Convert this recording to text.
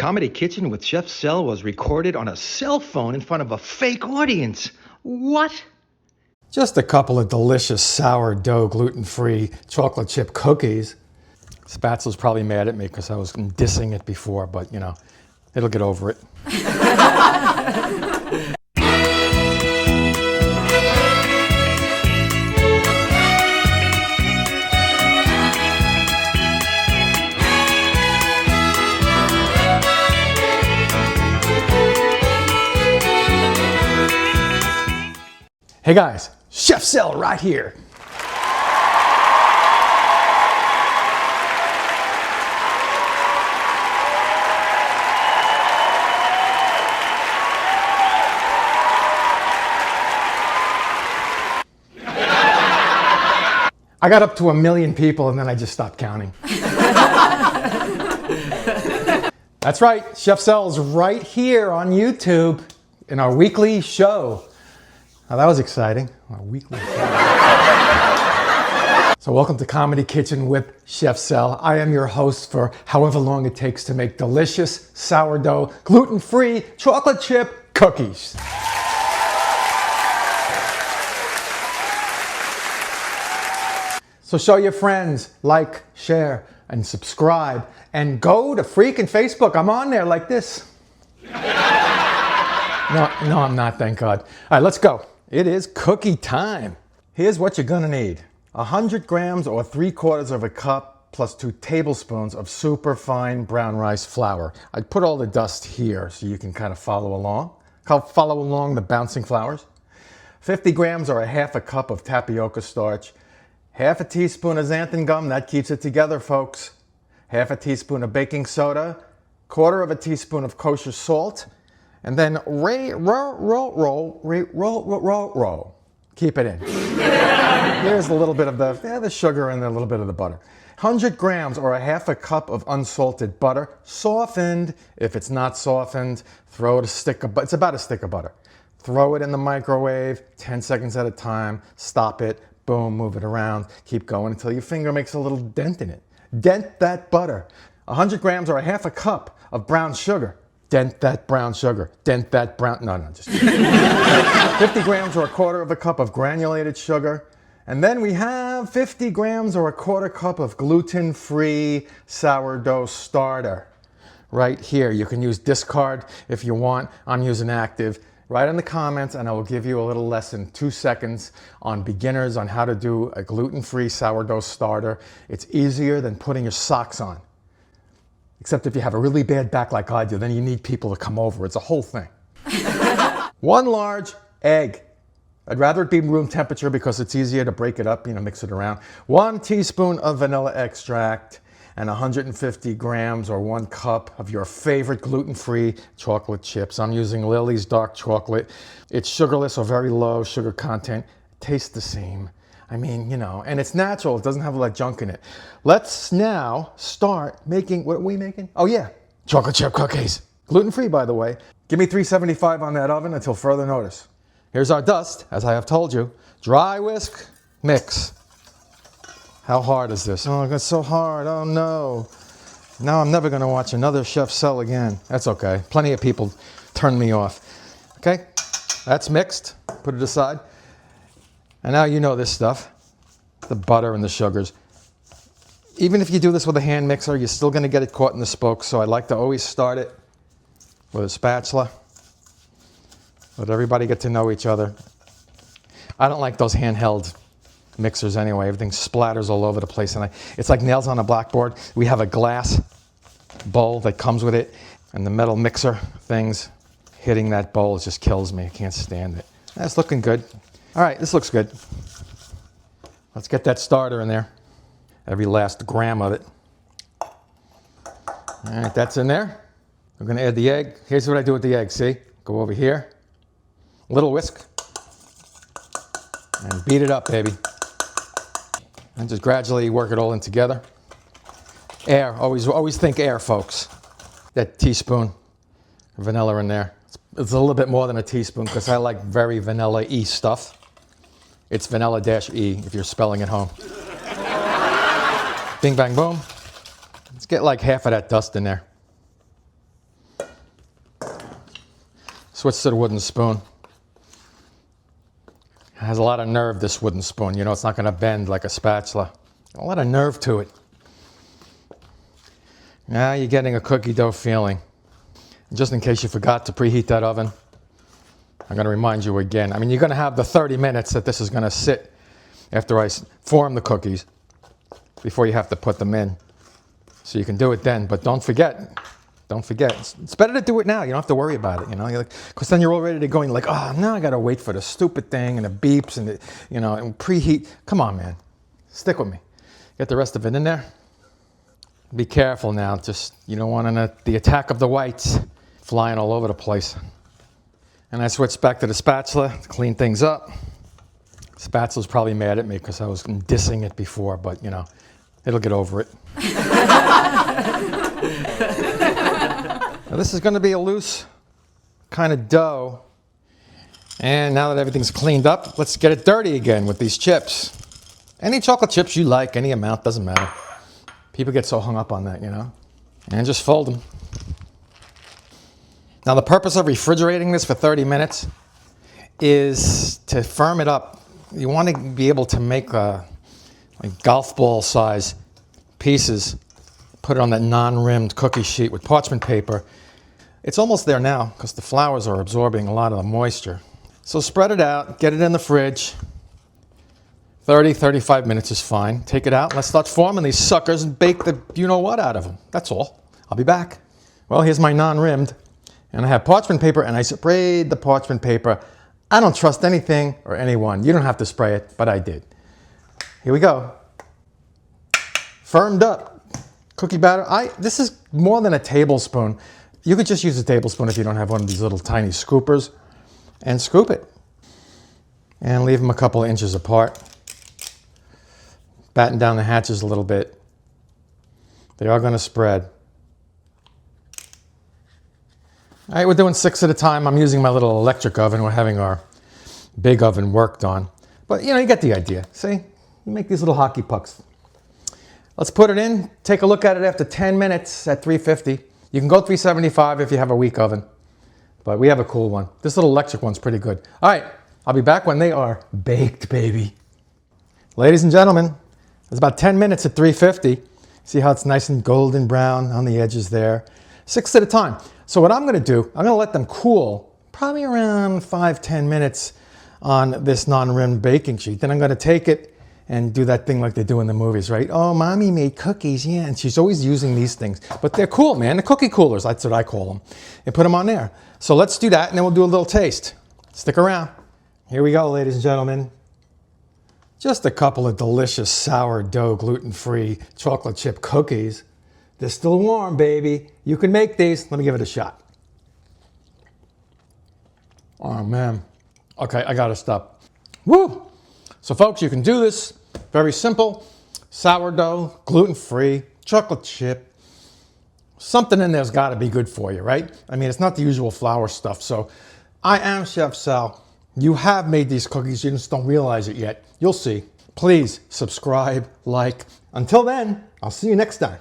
Comedy Kitchen with Chef Sel was recorded on a cell phone in front of a fake audience. What? Just a couple of delicious sourdough gluten-free chocolate chip cookies. Spatzler's probably mad at me because I was dissing it before, but you know, it'll get over it. Hey guys, Chef Sel right here. I got up to 1 million people and then I just stopped counting. That's right, Chef Sel's right here on YouTube in our weekly show. Now that was exciting, our weekly show. So welcome to Comedy Kitchen with Chef Sel. I am your host for however long it takes to make delicious sourdough, gluten-free chocolate chip cookies. So show your friends, like, share, and subscribe, and go to freaking Facebook. I'm on there like this. No, I'm not, thank God. All right, let's go. It is cookie time. Here's what you're gonna need. 100 grams or 3/4 of a cup plus 2 tablespoons of super fine brown rice flour. I put all the dust here so you can kind of follow along. Follow along the bouncing flowers. 50 grams or 1/2 cup of tapioca starch. 1/2 teaspoon of xanthan gum, that keeps it together, folks. 1/2 teaspoon of baking soda. 1/4 teaspoon of kosher salt. And then roll. Keep it in. Here's a little bit of the sugar and a little bit of the butter. 100 grams or 1/2 cup of unsalted butter, softened. If it's not softened, throw it it's about a stick of butter. Throw it in the microwave, 10 seconds at a time, stop it, boom, move it around, keep going until your finger makes a little dent in it. Dent that butter. 100 grams or 1/2 cup of brown sugar. Dent that brown sugar. Dent that brown, no, just 50 grams or 1/4 cup of granulated sugar. And then we have 50 grams or 1/4 cup of gluten-free sourdough starter. Right here. You can use discard if you want. I'm using active. Write in the comments and I will give you a little lesson, 2 seconds, on beginners on how to do a gluten-free sourdough starter. It's easier than putting your socks on. Except if you have a really bad back like I do, then you need people to come over. It's a whole thing. 1 large egg. I'd rather it be room temperature because it's easier to break it up, mix it around. 1 teaspoon of vanilla extract and 150 grams or 1 cup of your favorite gluten-free chocolate chips. I'm using Lily's dark chocolate. It's sugarless or very low sugar content. Tastes the same. I mean, and it's natural. It doesn't have all that junk in it. Let's now start making, what are we making? Oh yeah, chocolate chip cookies. Gluten-free, by the way. Give me 375 on that oven until further notice. Here's our dust, as I have told you. Dry whisk, mix. How hard is this? Oh, it's so hard. Oh no. Now I'm never gonna watch another Chef Sel again. That's okay. Plenty of people turn me off. Okay, that's mixed. Put it aside. And now you know this stuff, the butter and the sugars. Even if you do this with a hand mixer, you're still gonna get it caught in the spokes, so I like to always start it with a spatula. Let everybody get to know each other. I don't like those handheld mixers anyway. Everything splatters all over the place, and it's like nails on a blackboard. We have a glass bowl that comes with it, and the metal mixer things hitting that bowl just kills me. I can't stand it. That's looking good. All right, this looks good. Let's get that starter in there. Every last gram of it. All right, that's in there. We're gonna add the egg. Here's what I do with the egg, see? Go over here, little whisk, and beat it up, baby. And just gradually work it all in together. Air, always think air, folks. That teaspoon of vanilla in there. It's a little bit more than a teaspoon because I like very vanilla-y stuff. It's vanilla-E if you're spelling at home. Bing, bang, boom. Let's get like half of that dust in there. Switch to the wooden spoon. It has a lot of nerve, this wooden spoon. You know, it's not going to bend like a spatula. A lot of nerve to it. Now you're getting a cookie dough feeling. Just in case you forgot to preheat that oven, I'm going to remind you again. I mean, you're going to have the 30 minutes that this is going to sit after I form the cookies before you have to put them in. So you can do it then, but don't forget. Don't forget. It's better to do it now. You don't have to worry about it, you know. Because then you're all ready to go and you're like, oh, now I got to wait for the stupid thing and the beeps and the, you know, and preheat. Come on, man. Stick with me. Get the rest of it in there. Be careful now. Just, you don't want the attack of the whites flying all over the place. And I switched back to the spatula to clean things up. Spatula's probably mad at me because I was dissing it before, but, you know, it'll get over it. Now, this is going to be a loose kind of dough. And now that everything's cleaned up, let's get it dirty again with these chips. Any chocolate chips you like, any amount, doesn't matter. People get so hung up on that, you know. And just fold them. Now, the purpose of refrigerating this for 30 minutes is to firm it up. You want to be able to make like golf ball size pieces, put it on that non-rimmed cookie sheet with parchment paper. It's almost there now because the flours are absorbing a lot of the moisture. So spread it out, get it in the fridge. 30, 35 minutes is fine. Take it out. Let's start forming these suckers and bake the you-know-what out of them. That's all. I'll be back. Well, here's my non-rimmed. And I have parchment paper, and I sprayed the parchment paper. I don't trust anything or anyone. You don't have to spray it, but I did. Here we go. Firmed up cookie batter. This is more than a tablespoon. You could just use a tablespoon if you don't have one of these little tiny scoopers. And scoop it. And leave them a couple of inches apart. Batten down the hatches a little bit. They are going to spread. All right, we're doing 6 at a time. I'm using my little electric oven. We're having our big oven worked on. But, you know, you get the idea. See? You make these little hockey pucks. Let's put it in. Take a look at it after 10 minutes at 350. You can go 375 if you have a weak oven. But we have a cool one. This little electric one's pretty good. All right, I'll be back when they are baked, baby. Ladies and gentlemen, it's about 10 minutes at 350. See how it's nice and golden brown on the edges there. 6 at a time. So what I'm going to do, I'm going to let them cool probably around 5-10 minutes on this non-rimmed baking sheet. Then I'm going to take it and do that thing like they do in the movies, right? Oh, mommy made cookies, yeah. And she's always using these things. But they're cool, man. The cookie coolers, that's what I call them. And put them on there. So let's do that, and then we'll do a little taste. Stick around. Here we go, ladies and gentlemen. Just a couple of delicious sourdough gluten-free chocolate chip cookies. They're still warm, baby. You can make these. Let me give it a shot. Oh, man. Okay, I got to stop. Woo! So, folks, you can do this. Very simple. Sourdough, gluten-free, chocolate chip. Something in there's got to be good for you, right? I mean, it's not the usual flour stuff. So, I am Chef Sal. You have made these cookies. You just don't realize it yet. You'll see. Please subscribe, like. Until then, I'll see you next time.